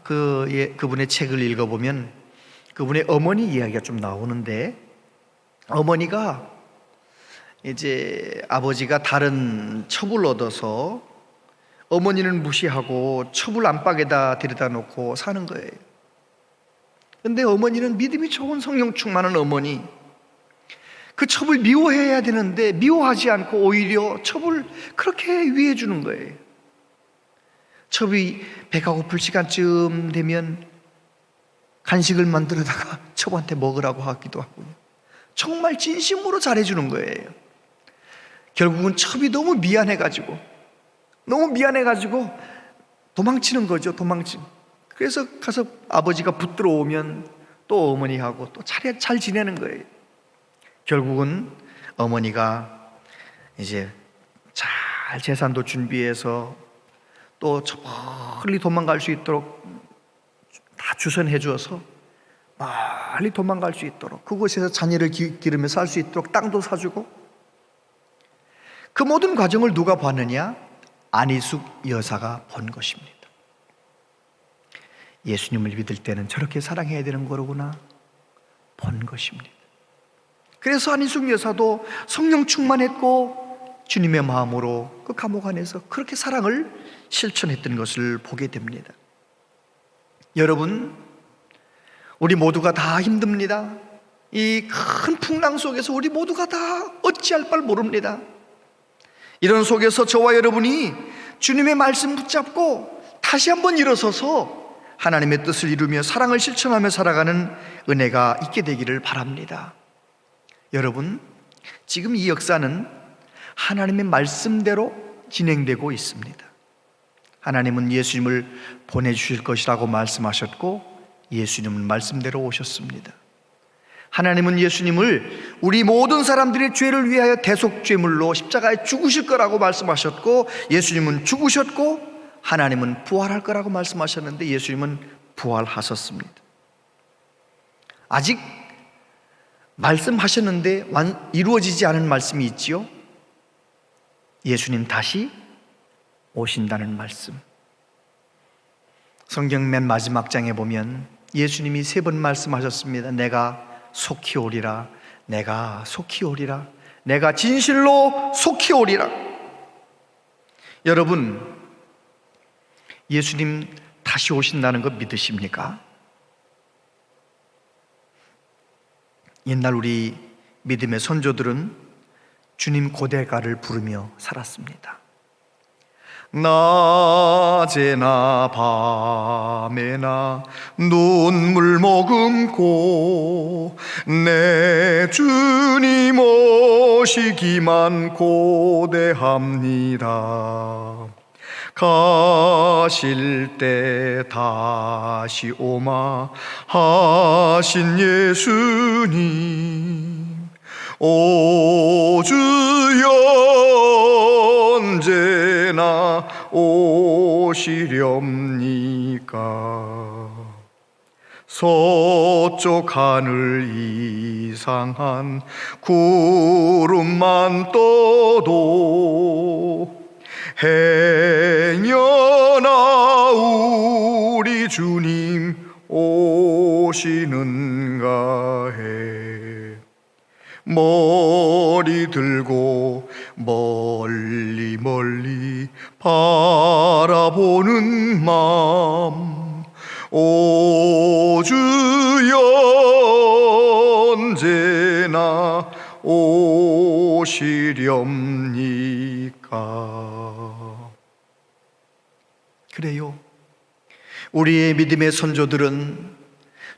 그분의 책을 읽어보면 그분의 어머니 이야기가 좀 나오는데, 어머니가 이제 아버지가 다른 첩을 얻어서 어머니는 무시하고 첩을 안방에다 데려다 놓고 사는 거예요. 근데 어머니는 믿음이 좋은 성령 충만한 어머니, 그 첩을 미워해야 되는데 미워하지 않고 오히려 첩을 그렇게 위해 주는 거예요. 첩이 배가 고플 시간쯤 되면 간식을 만들어다가 첩한테 먹으라고 하기도 하고, 정말 진심으로 잘해주는 거예요. 결국은 첩이 너무 미안해가지고 도망치는 거죠. 그래서 가서 아버지가 붙들어 오면 또 어머니하고 또 잘 지내는 거예요. 결국은 어머니가 이제 잘 재산도 준비해서 또 멀리 도망갈 수 있도록 다 주선해 주어서 멀리 도망갈 수 있도록, 그곳에서 자녀를 기르며 살 수 있도록 땅도 사주고, 그 모든 과정을 누가 봤느냐? 안희숙 여사가 본 것입니다. 예수님을 믿을 때는 저렇게 사랑해야 되는 거로구나 본 것입니다. 그래서 안희숙 여사도 성령 충만했고 주님의 마음으로 그 감옥 안에서 그렇게 사랑을 실천했던 것을 보게 됩니다. 여러분, 우리 모두가 다 힘듭니다. 이 큰 풍랑 속에서 우리 모두가 다 어찌할 바를 모릅니다. 이런 속에서 저와 여러분이 주님의 말씀 붙잡고 다시 한번 일어서서 하나님의 뜻을 이루며 사랑을 실천하며 살아가는 은혜가 있게 되기를 바랍니다. 여러분, 지금 이 역사는 하나님의 말씀대로 진행되고 있습니다. 하나님은 예수님을 보내주실 것이라고 말씀하셨고 예수님은 말씀대로 오셨습니다. 하나님은 예수님을 우리 모든 사람들의 죄를 위하여 대속죄물로 십자가에 죽으실 거라고 말씀하셨고 예수님은 죽으셨고 하나님은 부활할 거라고 말씀하셨는데 예수님은 부활하셨습니다. 아직 말씀하셨는데 이루어지지 않은 말씀이 있지요. 예수님 다시 오신다는 말씀. 성경 맨 마지막 장에 보면 예수님이 3번 말씀하셨습니다. 내가 속히 오리라, 내가 속히 오리라, 내가 진실로 속히 오리라. 여러분, 예수님 다시 오신다는 거 믿으십니까? 옛날 우리 믿음의 선조들은 주님 고대가를 부르며 살았습니다. 낮에나 밤에나 눈물 머금고 내 주님 오시기만 고대합니다. 가실 때 다시 오마 하신 예수님, 오 주여 언제나 오시렵니까? 서쪽 하늘 이상한 구름만 떠도 행여나 우리 주님 오시는가 해. 머리 들고 멀리 멀리 바라보는 마음, 오 주여 언제나 오시렵니까? 그래요. 우리의 믿음의 선조들은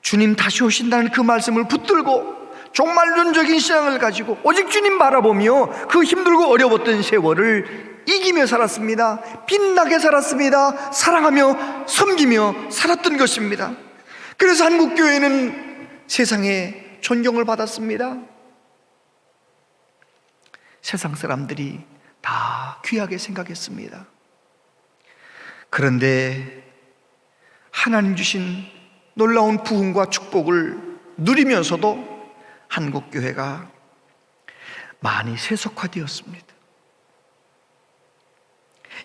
주님 다시 오신다는 그 말씀을 붙들고 종말론적인 신앙을 가지고 오직 주님 바라보며 그 힘들고 어려웠던 세월을 이기며 살았습니다. 빛나게 살았습니다. 사랑하며 섬기며 살았던 것입니다. 그래서 한국교회는 세상에 존경을 받았습니다. 세상 사람들이 다 귀하게 생각했습니다. 그런데 하나님 주신 놀라운 부흥과 축복을 누리면서도 한국교회가 많이 세속화되었습니다.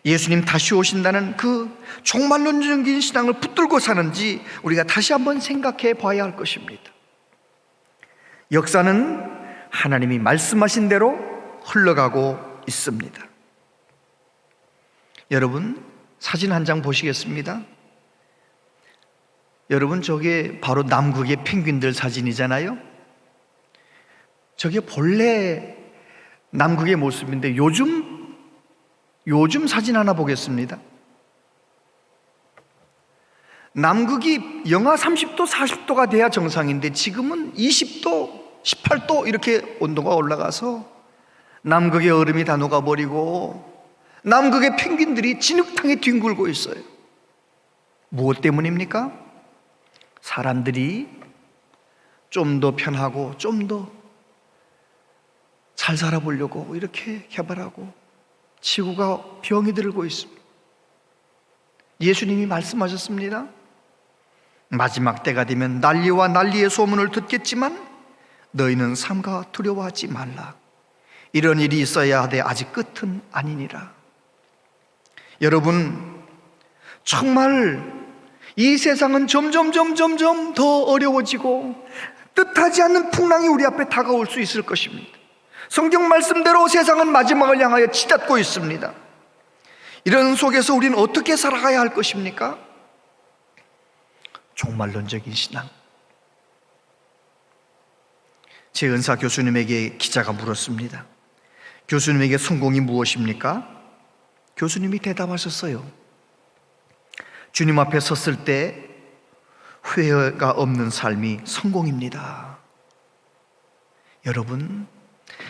예수님 다시 오신다는 그 종말론적인 신앙을 붙들고 사는지 우리가 다시 한번 생각해 봐야 할 것입니다. 역사는 하나님이 말씀하신 대로 흘러가고 있습니다. 여러분, 사진 한 장 보시겠습니다. 여러분, 저게 바로 남극의 펭귄들 사진이잖아요. 저게 본래 남극의 모습인데 요즘 사진 하나 보겠습니다. 남극이 영하 30도, 40도가 돼야 정상인데 지금은 20도, 18도 이렇게 온도가 올라가서 남극의 얼음이 다 녹아버리고 남극의 펭귄들이 진흙탕에 뒹굴고 있어요. 무엇 때문입니까? 사람들이 좀 더 편하고 좀 더 잘 살아보려고 이렇게 개발하고 지구가 병이 들고 있습니다. 예수님이 말씀하셨습니다. 마지막 때가 되면 난리와 난리의 소문을 듣겠지만 너희는 삼가 두려워하지 말라. 이런 일이 있어야 하되 아직 끝은 아니니라. 여러분, 정말 이 세상은 점점 더 어려워지고 뜻하지 않는 풍랑이 우리 앞에 다가올 수 있을 것입니다. 성경 말씀대로 세상은 마지막을 향하여 치닫고 있습니다. 이런 속에서 우리는 어떻게 살아가야 할 것입니까? 종말론적인 신앙. 제 은사 교수님에게 기자가 물었습니다. 교수님에게 성공이 무엇입니까? 교수님이 대답하셨어요. 주님 앞에 섰을 때 후회가 없는 삶이 성공입니다. 여러분,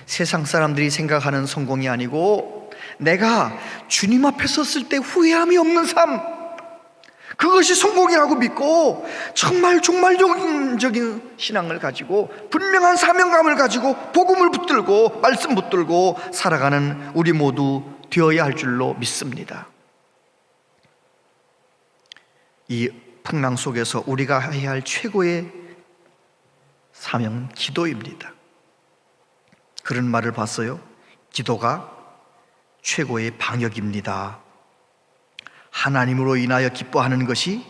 세상 사람들이 생각하는 성공이 아니고 내가 주님 앞에 섰을 때 후회함이 없는 삶, 그것이 성공이라고 믿고 정말 종말적인 신앙을 가지고 분명한 사명감을 가지고 복음을 붙들고 말씀 붙들고 살아가는 우리 모두 되어야 할 줄로 믿습니다. 이 풍랑 속에서 우리가 해야 할 최고의 사명은 기도입니다. 그런 말을 봤어요. 기도가 최고의 방역입니다. 하나님으로 인하여 기뻐하는 것이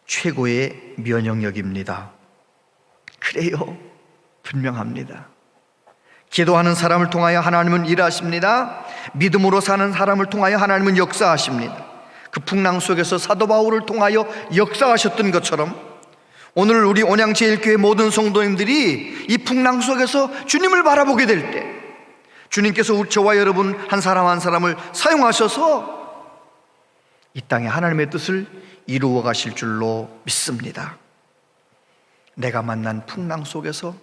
최고의 면역력입니다. 그래요, 분명합니다. 기도하는 사람을 통하여 하나님은 일하십니다. 믿음으로 사는 사람을 통하여 하나님은 역사하십니다. 그 풍랑 속에서 사도 바울을 통하여 역사하셨던 것처럼 오늘 우리 온양제일교회 모든 성도님들이 이 풍랑 속에서 주님을 바라보게 될 때 주님께서 저와 여러분 한 사람 한 사람을 사용하셔서 이 땅에 하나님의 뜻을 이루어 가실 줄로 믿습니다. 내가 만난 풍랑 속에서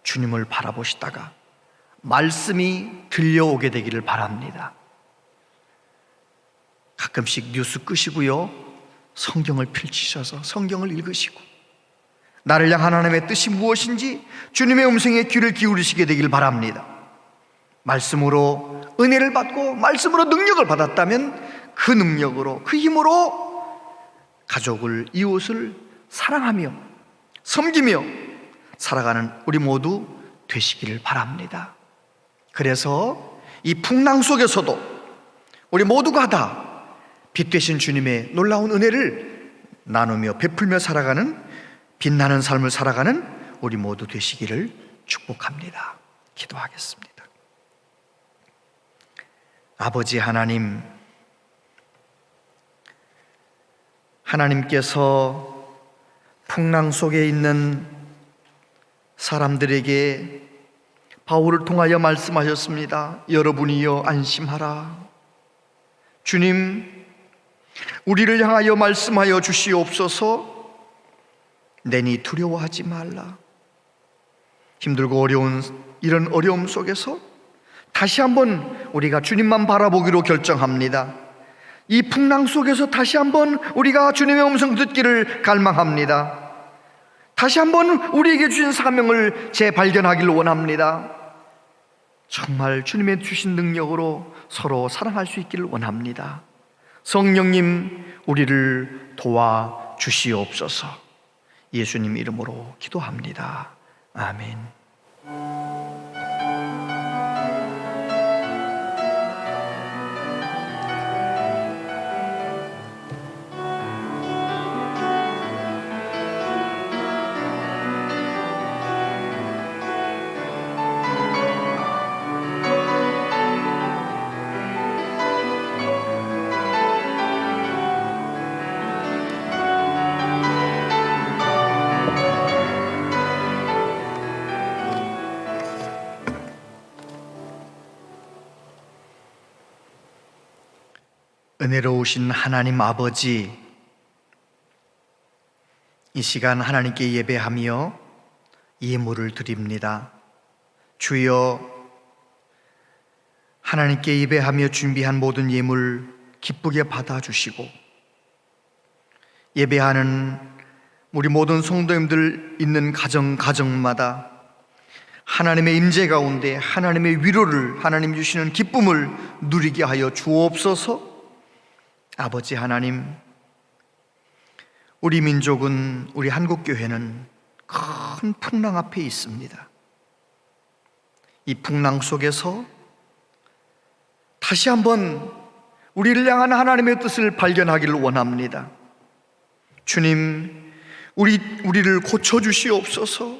주님을 바라보시다가 말씀이 들려오게 되기를 바랍니다. 가끔씩 뉴스 끄시고요, 성경을 펼치셔서 성경을 읽으시고 나를 향한 하나님의 뜻이 무엇인지 주님의 음성에 귀를 기울이시게 되길 바랍니다. 말씀으로 은혜를 받고 말씀으로 능력을 받았다면 그 능력으로, 그 힘으로 가족을, 이웃을 사랑하며 섬기며 살아가는 우리 모두 되시기를 바랍니다. 그래서 이 풍랑 속에서도 우리 모두가 다 빛 되신 주님의 놀라운 은혜를 나누며 베풀며 살아가는 빛나는 삶을 살아가는 우리 모두 되시기를 축복합니다. 기도하겠습니다. 아버지 하나님, 하나님께서 풍랑 속에 있는 사람들에게 바울을 통하여 말씀하셨습니다. 여러분이여 안심하라. 주님, 우리를 향하여 말씀하여 주시옵소서. 내니 두려워하지 말라. 힘들고 어려운 이런 어려움 속에서 다시 한번 우리가 주님만 바라보기로 결정합니다. 이 풍랑 속에서 다시 한번 우리가 주님의 음성 듣기를 갈망합니다. 다시 한번 우리에게 주신 사명을 재발견하기를 원합니다. 정말 주님의 주신 능력으로 서로 사랑할 수 있기를 원합니다. 성령님, 우리를 도와 주시옵소서. 예수님 이름으로 기도합니다. 아멘. 은혜로우신 하나님 아버지, 이 시간 하나님께 예배하며 예물을 드립니다. 주여, 하나님께 예배하며 준비한 모든 예물 기쁘게 받아주시고 예배하는 우리 모든 성도님들 있는 가정마다 하나님의 임재 가운데 하나님의 위로를, 하나님 주시는 기쁨을 누리게 하여 주옵소서. 아버지 하나님, 우리 민족은, 우리 한국교회는 큰 풍랑 앞에 있습니다. 이 풍랑 속에서 다시 한번 우리를 향한 하나님의 뜻을 발견하기를 원합니다. 주님, 우리를 고쳐주시옵소서.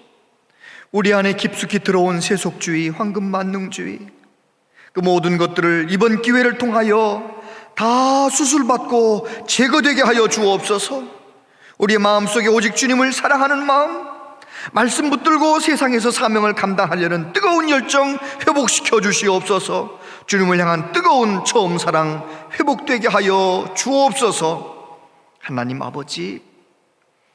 우리 안에 깊숙이 들어온 세속주의, 황금만능주의, 그 모든 것들을 이번 기회를 통하여 다 수술받고 제거되게 하여 주옵소서. 우리의 마음속에 오직 주님을 사랑하는 마음, 말씀 붙들고 세상에서 사명을 감당하려는 뜨거운 열정 회복시켜 주시옵소서. 주님을 향한 뜨거운 처음 사랑 회복되게 하여 주옵소서. 하나님 아버지,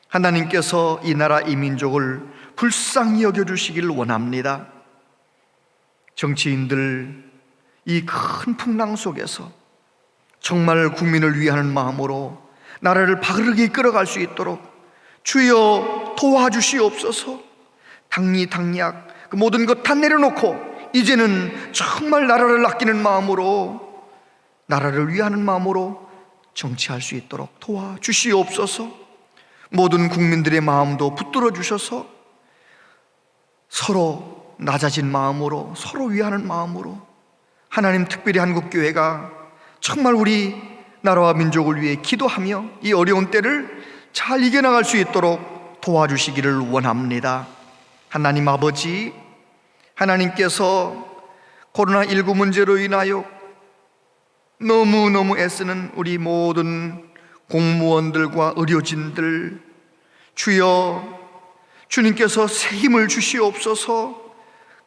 하나님께서 이 나라 이 민족을 불쌍히 여겨주시길 원합니다. 정치인들 이 큰 풍랑 속에서 정말 국민을 위하는 마음으로 나라를 바르게 이끌어갈 수 있도록 주여 도와주시옵소서. 당리당략 그 모든 것 다 내려놓고 이제는 정말 나라를 아끼는 마음으로, 나라를 위하는 마음으로 정치할 수 있도록 도와주시옵소서. 모든 국민들의 마음도 붙들어 주셔서 서로 낮아진 마음으로, 서로 위하는 마음으로 하나님, 특별히 한국교회가 정말 우리 나라와 민족을 위해 기도하며 이 어려운 때를 잘 이겨나갈 수 있도록 도와주시기를 원합니다. 하나님 아버지, 하나님께서 코로나19 문제로 인하여 너무너무 애쓰는 우리 모든 공무원들과 의료진들, 주여 주님께서 새 힘을 주시옵소서.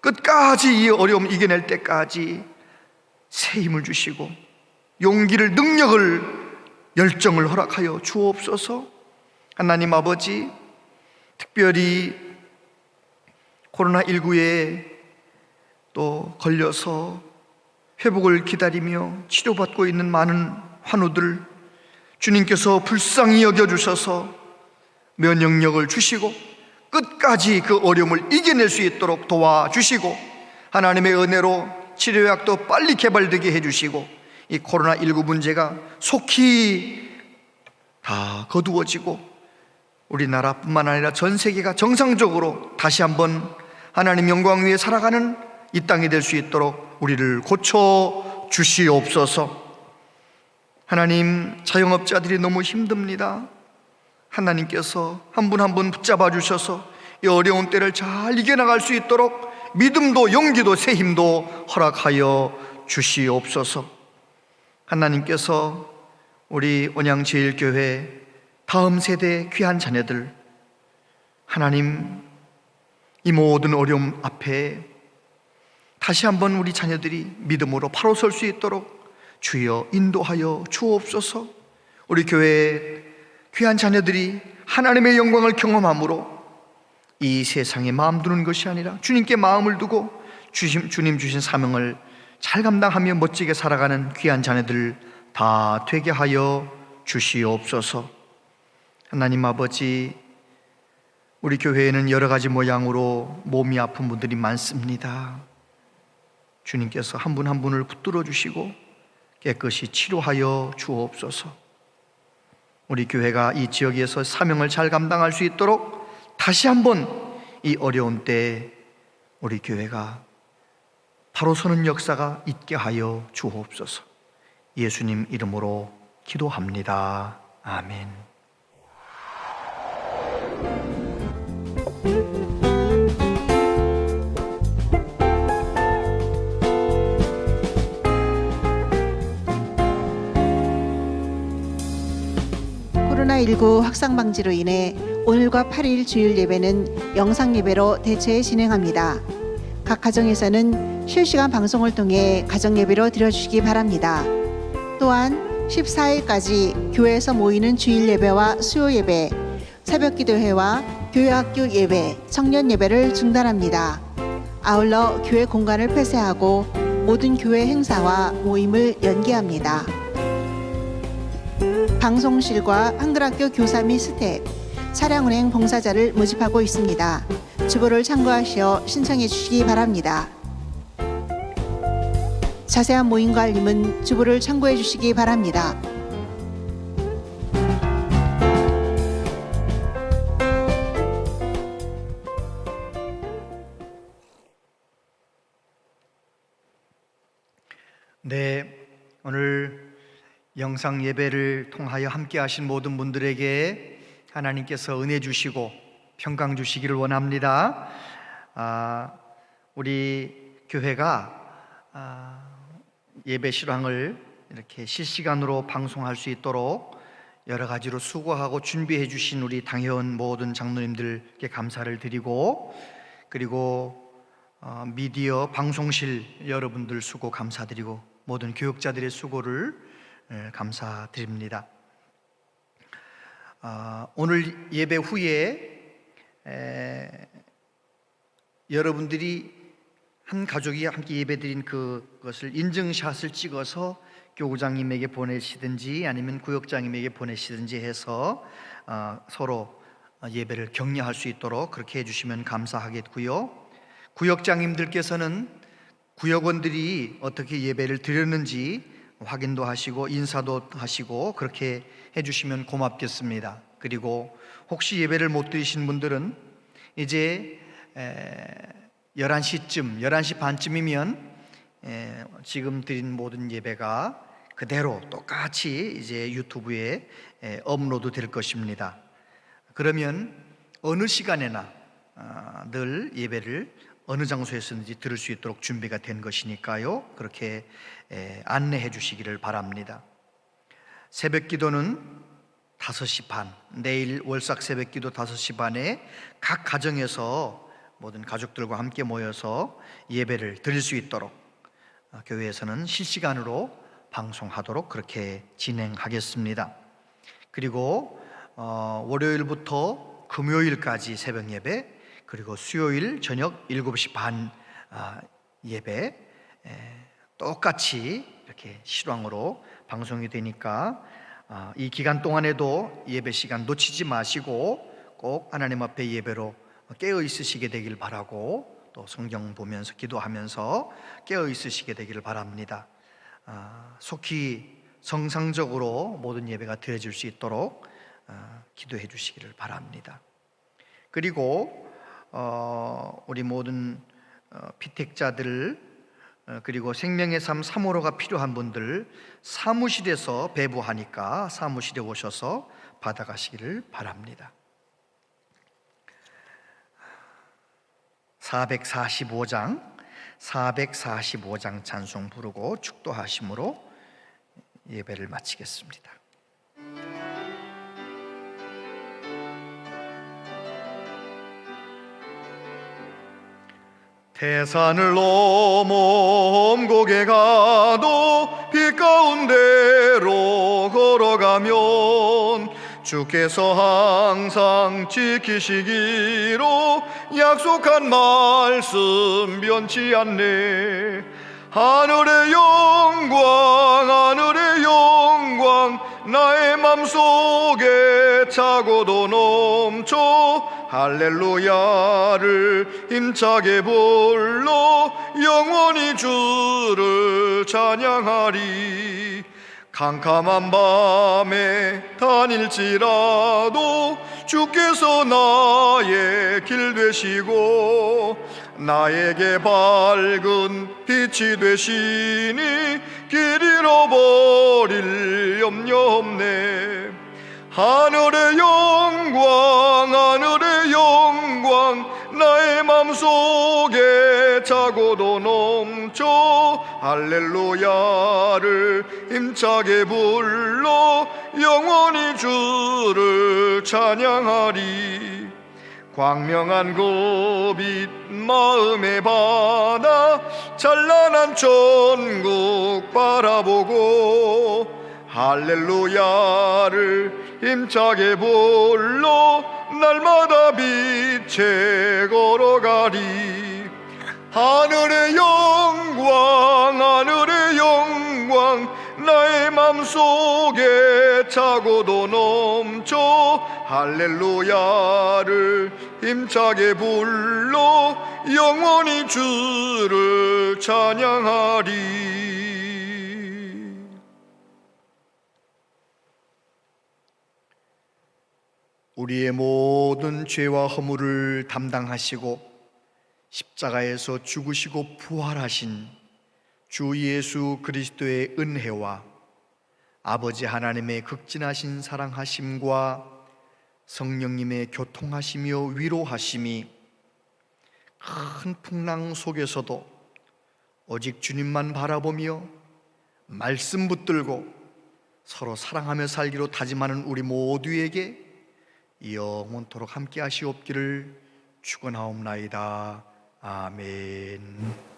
끝까지 이 어려움 이겨낼 때까지 새 힘을 주시고 용기를, 능력을, 열정을 허락하여 주옵소서. 하나님 아버지, 특별히 코로나19에 또 걸려서 회복을 기다리며 치료받고 있는 많은 환우들, 주님께서 불쌍히 여겨주셔서 면역력을 주시고 끝까지 그 어려움을 이겨낼 수 있도록 도와주시고, 하나님의 은혜로 치료약도 빨리 개발되게 해주시고 이 코로나19 문제가 속히 다 거두어지고 우리나라뿐만 아니라 전 세계가 정상적으로 다시 한번 하나님 영광 위에 살아가는 이 땅이 될 수 있도록 우리를 고쳐 주시옵소서. 하나님, 자영업자들이 너무 힘듭니다. 하나님께서 한 분 한 분 붙잡아 주셔서 이 어려운 때를 잘 이겨나갈 수 있도록 믿음도 용기도 새 힘도 허락하여 주시옵소서. 하나님께서 우리 온양제일교회 다음 세대 귀한 자녀들, 하나님, 이 모든 어려움 앞에 다시 한번 우리 자녀들이 믿음으로 바로 설 수 있도록 주여 인도하여 주옵소서. 우리 교회의 귀한 자녀들이 하나님의 영광을 경험함으로 이 세상에 마음 두는 것이 아니라 주님께 마음을 두고 주님 주신 사명을 잘 감당하며 멋지게 살아가는 귀한 자녀들 다 되게 하여 주시옵소서. 하나님 아버지, 우리 교회에는 여러 가지 모양으로 몸이 아픈 분들이 많습니다. 주님께서 한 분 한 분을 붙들어 주시고 깨끗이 치료하여 주옵소서. 우리 교회가 이 지역에서 사명을 잘 감당할 수 있도록 다시 한번 이 어려운 때에 우리 교회가 바로 서는 역사가 있게 하여 주옵소서. 예수님 이름으로 기도합니다. 아멘. 코로나19 확산 방지로 인해 오늘과 8일 주일 예배는 영상 예배로 대체 진행합니다. 각 가정에서는 실시간 방송을 통해 가정 예배로 드려주시기 바랍니다. 또한 14일까지 교회에서 모이는 주일 예배와 수요 예배, 새벽 기도회와 교회학교 예배, 청년 예배를 중단합니다. 아울러 교회 공간을 폐쇄하고 모든 교회 행사와 모임을 연기합니다. 방송실과 한글학교 교사 및 스텝, 차량 운행 봉사자를 모집하고 있습니다. 주보를 참고하시어 신청해 주시기 바랍니다. 자세한 모임과 알림은 주보를 참고해 주시기 바랍니다. 영상 예배를 통하여 함께 하신 모든 분들에게 하나님께서 은혜 주시고 평강 주시기를 원합니다. 우리 교회가 예배 실황을 이렇게 실시간으로 방송할 수 있도록 여러 가지로 수고하고 준비해 주신 우리 당회원 모든 장로님들께 감사를 드리고, 그리고 미디어 방송실 여러분들 수고 감사드리고, 모든 교육자들의 수고를 감사드립니다. 오늘 예배 후에 여러분들이 한 가족이 함께 예배드린 그것을 인증샷을 찍어서 교구장님에게 보내시든지 아니면 구역장님에게 보내시든지 해서 서로 예배를 격려할 수 있도록 그렇게 해주시면 감사하겠고요. 구역장님들께서는 구역원들이 어떻게 예배를 드렸는지 확인도 하시고 인사도 하시고 그렇게 해주시면 고맙겠습니다. 그리고 혹시 예배를 못 드리신 분들은 이제 11시쯤, 11시 반쯤이면 지금 드린 모든 예배가 그대로 똑같이 이제 유튜브에 업로드 될 것입니다. 그러면 어느 시간에나 늘 예배를 어느 장소에서든지 들을 수 있도록 준비가 된 것이니까요. 그렇게 안내해 주시기를 바랍니다. 새벽 기도는 5시 반, 내일 월삭 새벽 기도 5시 반에 각 가정에서 모든 가족들과 함께 모여서 예배를 드릴 수 있도록 교회에서는 실시간으로 방송하도록 그렇게 진행하겠습니다. 그리고 월요일부터 금요일까지 새벽 예배, 그리고 수요일 저녁 7시 반 예배 똑같이 이렇게 실황으로 방송이 되니까 이 기간 동안에도 예배 시간 놓치지 마시고 꼭 하나님 앞에 예배로 깨어 있으시게 되길 바라고, 또 성경 보면서 기도하면서 깨어 있으시게 되기를 바랍니다. 속히 정상적으로 모든 예배가 드려질 수 있도록 기도해 주시기를 바랍니다. 그리고 우리 모든 피택자들, 그리고 생명의 삶 3호로가 필요한 분들 사무실에서 배부하니까 사무실에 오셔서 받아가시기를 바랍니다. 445장 찬송 부르고 축도하심으로 예배를 마치겠습니다. 태산을 넘어 엄곡에 가도 빛 가운데로 걸어가면 주께서 항상 지키시기로 약속한 말씀 변치 않네. 하늘의 영광 나의 맘속에 차고도 넘쳐 할렐루야를 힘차게 불러 영원히 주를 찬양하리. 캄캄한 밤에 다닐지라도 주께서 나의 길 되시고 나에게 밝은 빛이 되시니 길 잃어버릴 염려 없네. 하늘의 영광 나의 맘속에 차고도 넘쳐 할렐루야를 힘차게 불러 영원히 주를 찬양하리. 광명한 그 빛 마음에 받아 찬란한 천국 바라보고 할렐루야를 힘차게 불러 날마다 빛에 걸어가리. 하늘의 영광 나의 맘속에 차고도 넘쳐 할렐루야를 힘차게 불러 영원히 주를 찬양하리. 우리의 모든 죄와 허물을 담당하시고 십자가에서 죽으시고 부활하신 주 예수 그리스도의 은혜와 아버지 하나님의 극진하신 사랑하심과 성령님의 교통하시며 위로하심이 큰 풍랑 속에서도 오직 주님만 바라보며 말씀 붙들고 서로 사랑하며 살기로 다짐하는 우리 모두에게 영원토록 함께 하시옵기를 축원하옵나이다. 아멘.